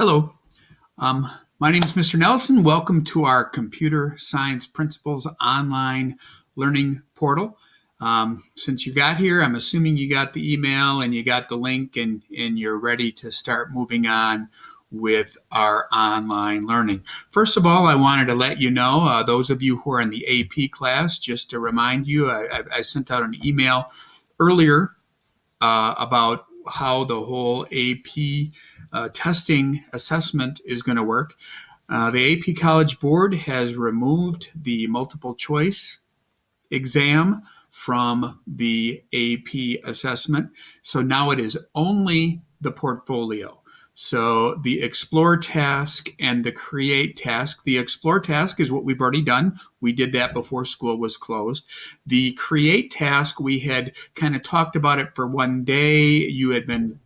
Hello, my name is Mr. Nelson. Welcome to our Computer Science Principles online learning portal. Since you got here, I'm assuming you got the email and you got the link and you're ready to start moving on with our online learning. First of all, I wanted to let you know, those of you who are in the AP class, just to remind you, I sent out an email earlier about how the whole AP testing assessment is going to work. The AP College Board has removed the multiple choice exam from the AP assessment. So now it is only the portfolio. So the explore task and the create task. The explore task is what we've already done. We did that before school was closed. The create task, we had kind of talked about it for one day. You had been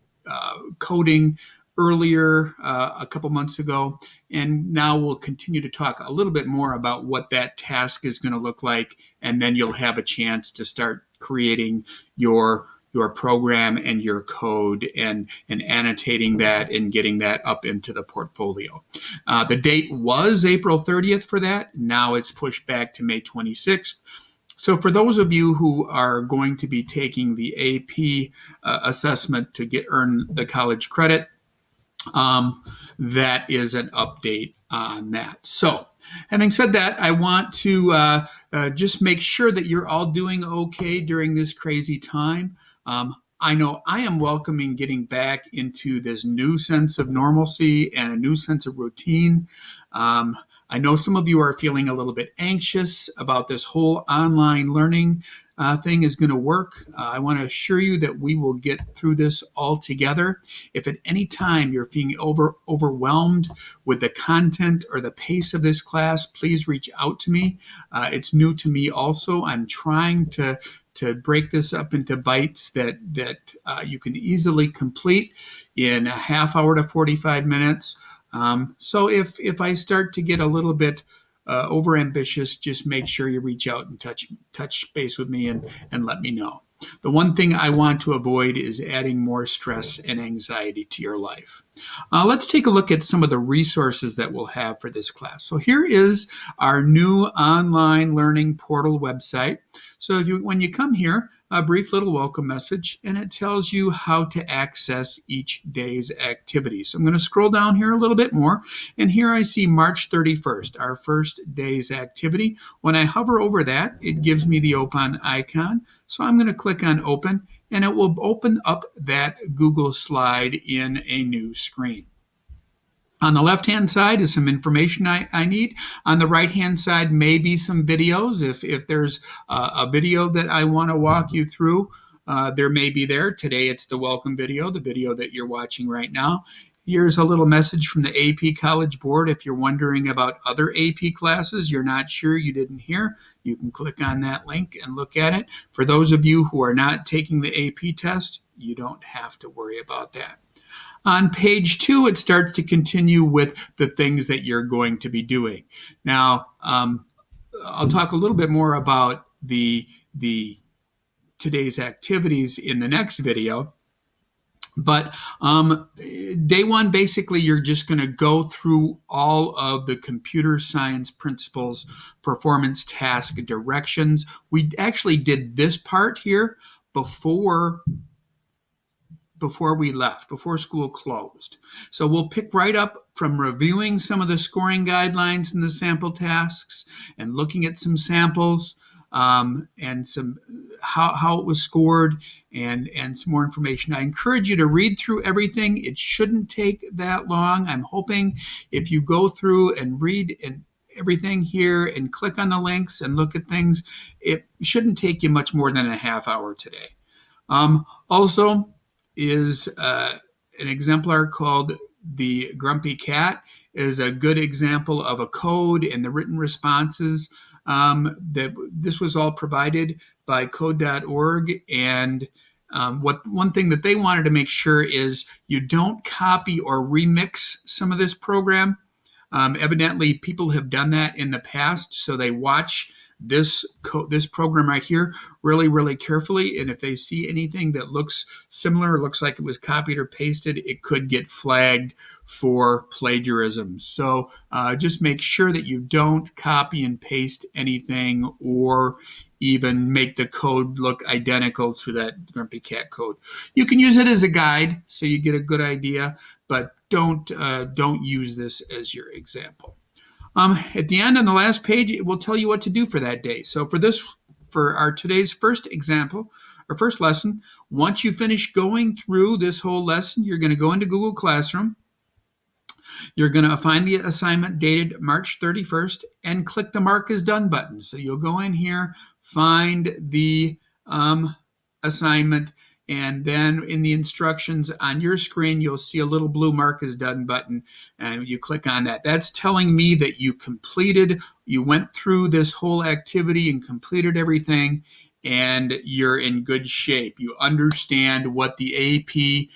coding earlier a couple months ago, and now we'll continue to talk a little bit more about what that task is going to look like, and then you'll have a chance to start creating your program and your code and annotating that and getting that up into the portfolio. The date was April 30th for that. Now it's pushed back to May 26th. So for those of you who are going to be taking the AP assessment to earn the college credit, that is an update on that. So having said that, I want to just make sure that you're all doing okay during this crazy time. I know I am welcoming getting back into this new sense of normalcy and a new sense of routine. I know some of you are feeling a little bit anxious about this whole online learning thing is going to work. I want to assure you that we will get through this all together. If at any time you're feeling overwhelmed with the content or the pace of this class, please reach out to me. It's new to me also. I'm trying to break this up into bites that you can easily complete in a half hour to 45 minutes. So if I start to get a little bit overambitious, just make sure you reach out and touch base with me and let me know. The one thing I want to avoid is adding more stress and anxiety to your life. Let's take a look at some of the resources that we'll have for this class. So here is our new online learning portal website. So when you come here, a brief little welcome message, and it tells you how to access each day's activity. So I'm going to scroll down here a little bit more, and here I see March 31st, our first day's activity. When I hover over that, it gives me the open icon. So I'm going to click on open, and it will open up that Google slide in a new screen. On the left-hand side is some information I need. On the right-hand side, maybe some videos. If there's a video that I want to walk you through, there may be there. Today, it's the welcome video, the video that you're watching right now. Here's a little message from the AP College Board. If you're wondering about other AP classes, you're not sure, you didn't hear, you can click on that link and look at it. For those of you who are not taking the AP test, you don't have to worry about that. On page 2, it starts to continue with the things that you're going to be doing. Now, I'll talk a little bit more about the today's activities in the next video. But day one, basically, you're just going to go through all of the computer science principles, performance task directions. We actually did this part here before we left, before school closed. So we'll pick right up from reviewing some of the scoring guidelines and the sample tasks and looking at some samples and some how it was scored and some more information. I encourage you to read through everything. It shouldn't take that long. I'm hoping if you go through and read and everything here and click on the links and look at things, it shouldn't take you much more than a half hour today. Also, is an exemplar called the Grumpy Cat is a good example of a code and the written responses. That this was all provided by code.org, and one thing that they wanted to make sure is you don't copy or remix some of this program. Evidently, people have done that in the past, so they watch this program right here really, really carefully, and if they see anything that looks similar, looks like it was copied or pasted, it could get flagged for plagiarism. So just make sure that you don't copy and paste anything or even make the code look identical to that Grumpy Cat code. You can use it as a guide so you get a good idea, but don't use this as your example. At the end, on the last page, it will tell you what to do for that day. So for our today's first example, or first lesson, once you finish going through this whole lesson, you're going to go into Google Classroom. You're going to find the assignment dated March 31st and click the Mark as Done button. So you'll go in here, find the assignment, and then in the instructions on your screen, you'll see a little blue Mark as Done button, and you click on that. That's telling me that you went through this whole activity and completed everything, and you're in good shape. You understand what the AP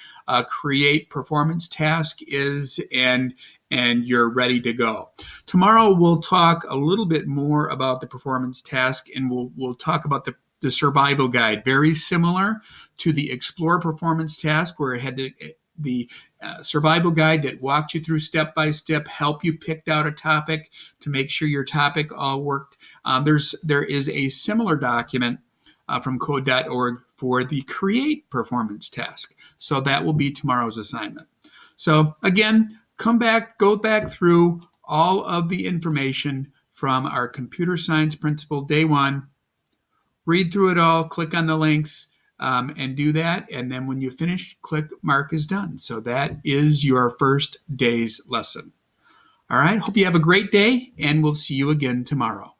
create performance task is, and you're ready to go. Tomorrow we'll talk a little bit more about the performance task, and we'll talk about the survival guide, very similar to the Explore performance task, where it had the survival guide that walked you through step by step, help you pick out a topic to make sure your topic all worked. There is a similar document from code.org for the create performance task. So that will be tomorrow's assignment. So again, go back through all of the information from our computer science principle day 1, read through it all, click on the links, and do that. And then when you finish, click Mark as Done. So that is your first day's lesson. All right, hope you have a great day, and we'll see you again tomorrow.